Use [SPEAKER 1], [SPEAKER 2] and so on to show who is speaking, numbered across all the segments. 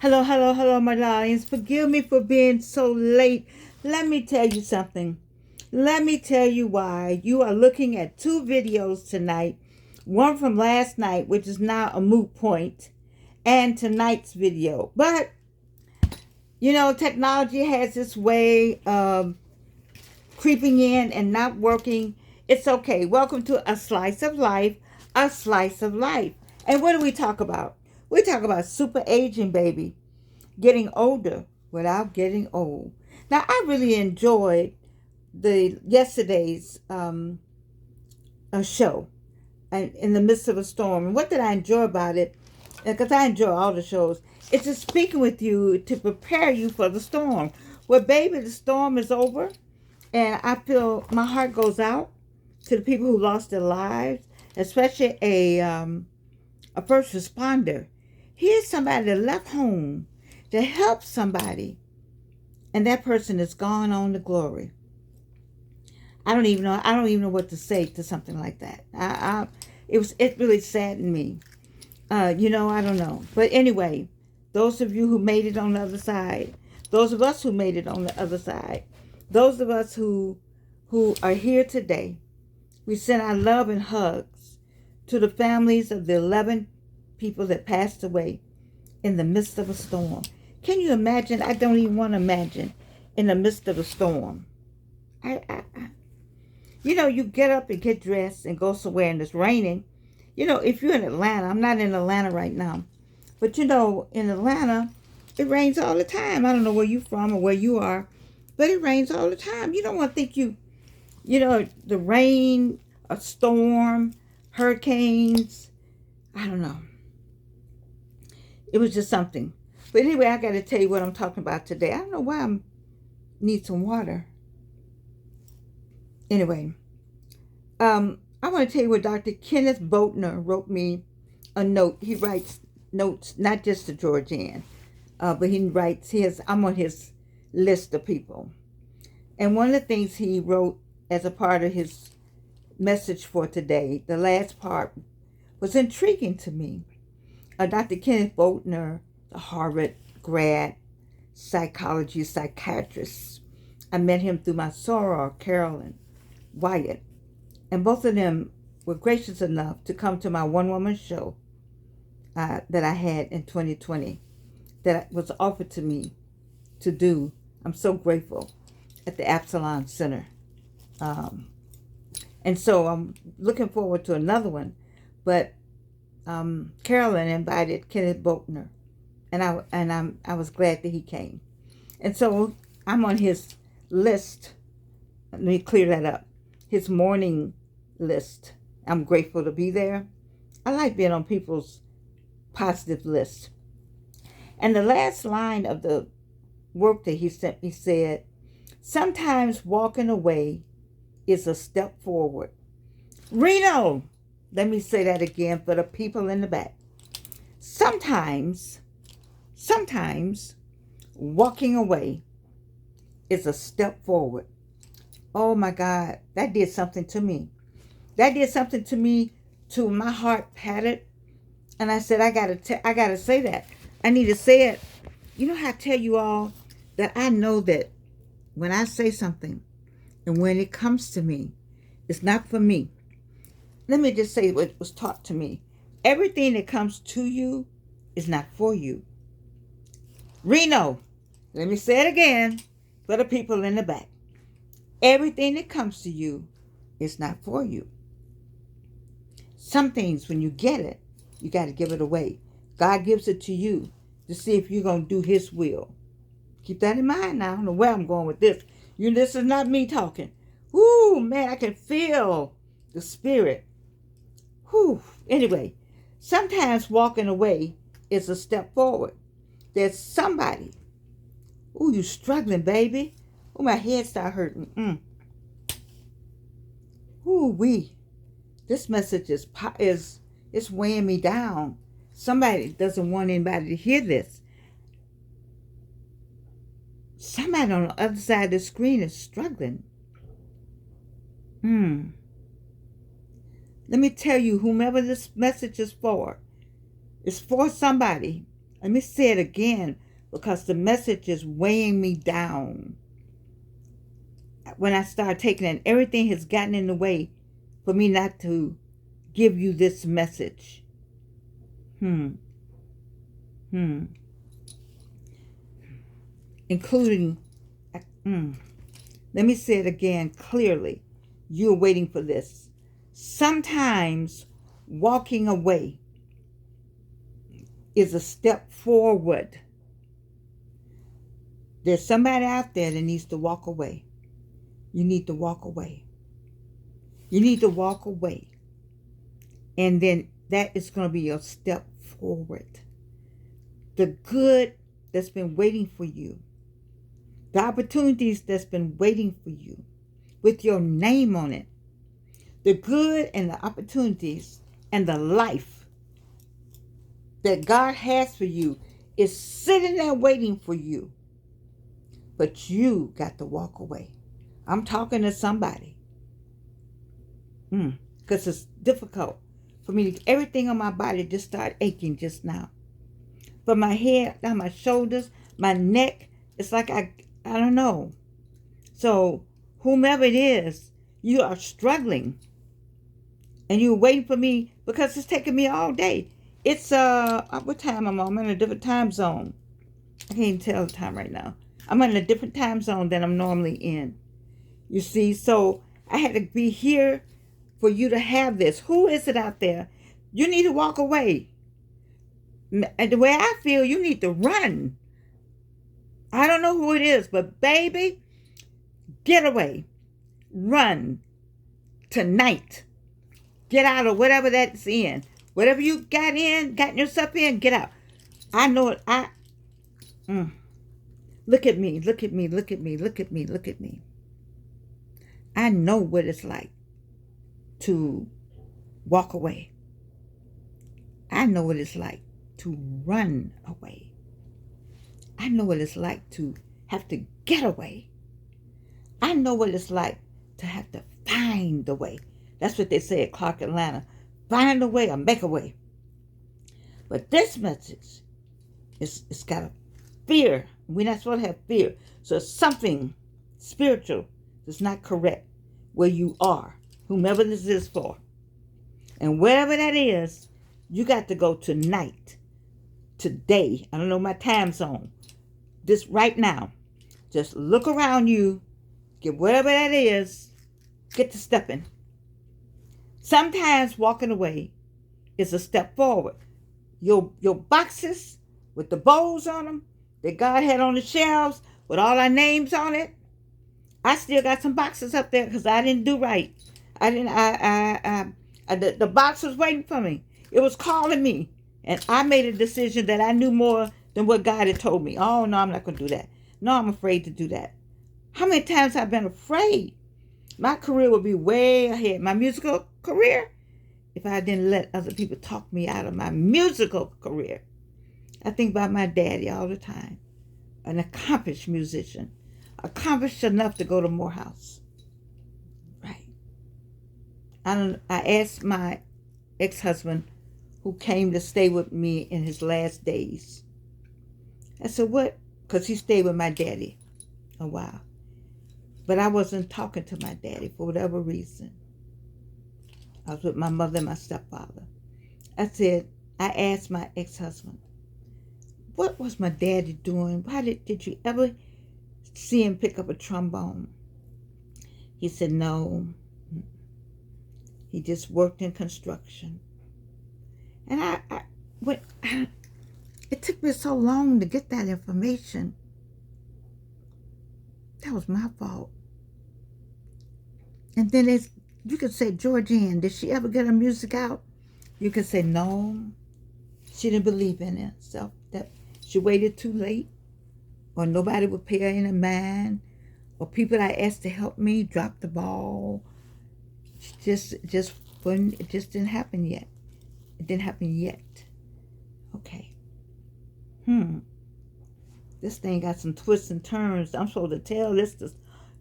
[SPEAKER 1] Hello, hello, hello, my darlings. Forgive me for being so late. Let me tell you something. Let me tell you why. You are looking at two videos tonight. One from last night, which is now a moot point, and tonight's video. But, technology has its way of creeping in and not working. It's okay. Welcome to A Slice of Life, A Slice of Life. And what do we talk about? We talk about super aging, baby. Getting older without getting old. Now, I really enjoyed the yesterday's show, and in the midst of a storm. And what did I enjoy about it? Because I enjoy all the shows. It's just speaking with you to prepare you for the storm. Well, baby, the storm is over, and I feel my heart goes out to the people who lost their lives, especially a first responder. Here's somebody that left home to help somebody, and that person is gone on to glory. I don't even know what to say to something like that. It really saddened me. I don't know. But anyway, those of you who made it on the other side, those of us who made it on the other side, those of us who are here today, we send our love and hugs to the families of the 11 people that passed away in the midst of a storm. Can you imagine? I don't even want to imagine in the midst of a storm. You get up and get dressed and go somewhere and it's raining. If you're in Atlanta, I'm not in Atlanta right now, but in Atlanta, it rains all the time. I don't know where you're from or where you are, but it rains all the time. You don't want to think the rain, a storm, hurricanes. I don't know. It was just something. But anyway, I got to tell you what I'm talking about today. I don't know why I need some water. Anyway, I want to tell you what Dr. Kenneth Boatner wrote me a note. He writes notes not just to Georgianne, but I'm on his list of people. And one of the things he wrote as a part of his message for today, the last part, was intriguing to me. Dr. Kenneth Boatner, the Harvard grad psychiatrist. I met him through my soror, Carolyn Wyatt, and both of them were gracious enough to come to my one-woman show that I had in 2020 that was offered to me to do. I'm so grateful, at the Absalom Center. And so I'm looking forward to another one, but Carolyn invited Kenneth Boatner, and I was glad that he came. And so I'm on his list. Let me clear that up. His morning list. I'm grateful to be there. I like being on people's positive list. And the last line of the work that he sent me said, "Sometimes walking away is a step forward." Reno, let me say that again for the people in the back. Sometimes walking away is a step forward. Oh my God, that did something to me. That did something to me, to my heart patted. And I said, I gotta say that. I need to say it. You know how I tell you all that I know that when I say something and when it comes to me, it's not for me. Let me just say what was taught to me. Everything that comes to you is not for you. Reno, let me say it again for the people in the back. Everything that comes to you is not for you. Some things, when you get it, you got to give it away. God gives it to you to see if you're going to do his will. Keep that in mind now. I don't know where I'm going with this. This is not me talking. Whoo, man, I can feel the spirit. Whew. Anyway, sometimes walking away is a step forward. There's somebody. Ooh, you struggling, baby. Oh, my head start hurting. Ooh, this message is weighing me down. Somebody doesn't want anybody to hear this. Somebody on the other side of the screen is struggling. Let me tell you, whomever this message is for somebody, Let me say it again because the message is weighing me down. When I start taking it, everything has gotten in the way for me not to give you this message. Including, let me say it again clearly. You're waiting for this. Sometimes walking away is a step forward. There's somebody out there that needs to walk away. You need to walk away. You need to walk away. And then that is going to be your step forward. The good that's been waiting for you. The opportunities that's been waiting for you with your name on it. The good and the opportunities and the life that God has for you is sitting there waiting for you. But you got to walk away. I'm talking to somebody. Because it's difficult for me to, everything on my body just started aching just now. From my head, down my shoulders, my neck, it's like I don't know. So whomever it is, you are struggling. And you're waiting for me because it's taking me all day. It's, what time am I? I'm in a different time zone. I can't tell the time right now. I'm in a different time zone than I'm normally in. You see, so I had to be here for you to have this. Who is it out there? You need to walk away. And the way I feel, you need to run. I don't know who it is, but baby, get away. Run. Tonight. Get out of whatever that's in. Whatever you gotten yourself in, get out. I know it. Look at me, look at me, look at me, look at me, look at me. I know what it's like to walk away. I know what it's like to run away. I know what it's like to have to get away. I know what it's like to have to find the way. That's what they say at Clark Atlanta. Find a way or make a way. But this message, it's got a fear. We're not supposed to have fear. So it's something spiritual that's not correct where you are, whomever this is for. And wherever that is, you got to go tonight, today. I don't know my time zone. This right now. Just look around you, get wherever that is, get to stepping. Sometimes walking away is a step forward. Your boxes with the bows on them that God had on the shelves with all our names on it. I still got some boxes up there because I didn't do right. The box was waiting for me. It was calling me. And I made a decision that I knew more than what God had told me. Oh, no, I'm not going to do that. No, I'm afraid to do that. How many times I've been afraid? My career would be way ahead. My musical career, if I didn't let other people talk me out of my musical career. I think about my daddy all the time. An accomplished musician. Accomplished enough to go to Morehouse. Right. I asked my ex-husband who came to stay with me in his last days. I said, what? Because he stayed with my daddy a while. But I wasn't talking to my daddy for whatever reason. I was with my mother and my stepfather. I asked my ex-husband, what was my daddy doing? Why did you ever see him pick up a trombone? He said, no. He just worked in construction. And it took me so long to get that information. That was my fault. And then you could say, Georgianne, did she ever get her music out? You could say, no, she didn't believe in it. So that she waited too late, or nobody would pay her any mind, or people I asked to help me dropped the ball. It just didn't happen yet. It didn't happen yet. Okay. This thing got some twists and turns. I'm supposed to tell this to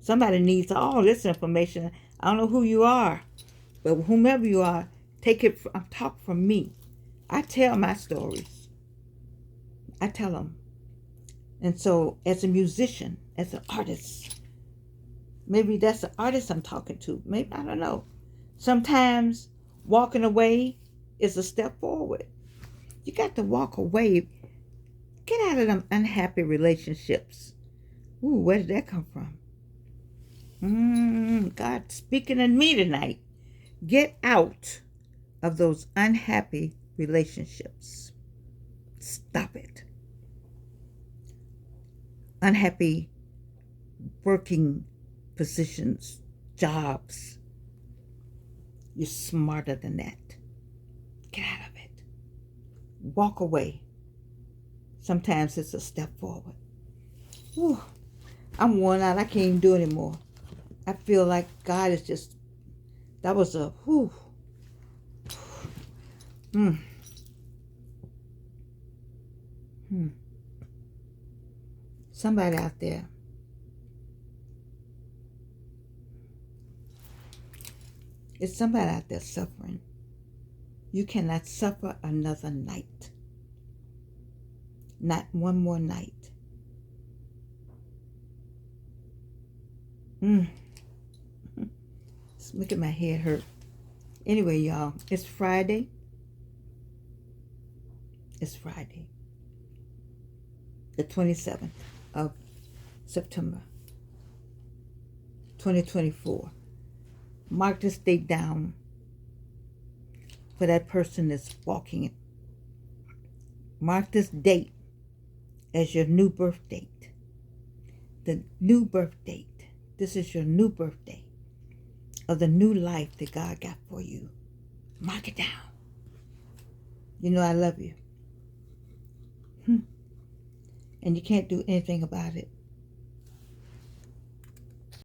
[SPEAKER 1] somebody needs all this information. I don't know who you are, but whomever you are, talk from me. I tell my stories. I tell them. And so as a musician, as an artist, maybe that's the artist I'm talking to. Maybe, I don't know. Sometimes walking away is a step forward. You got to walk away. Get out of them unhappy relationships. Ooh, where did that come from? God speaking in me tonight. Get out of those unhappy relationships. Stop it. Unhappy working positions, jobs. You're smarter than that. Get out of it. Walk away. Sometimes it's a step forward. Whew. I'm worn out. I can't even do it anymore. I feel like God is just, that was a whew. Hmm. Somebody out there. It's somebody out there suffering. You cannot suffer another night. Not one more night. It's making my head hurt. Anyway, y'all, it's Friday. It's Friday. The 27th of September, 2024. Mark this date down for that person that's walking it. Mark this date as your new birth date. The new birth date. This is your new birthday of the new life that God got for you. Mark it down. You know I love you. And you can't do anything about it.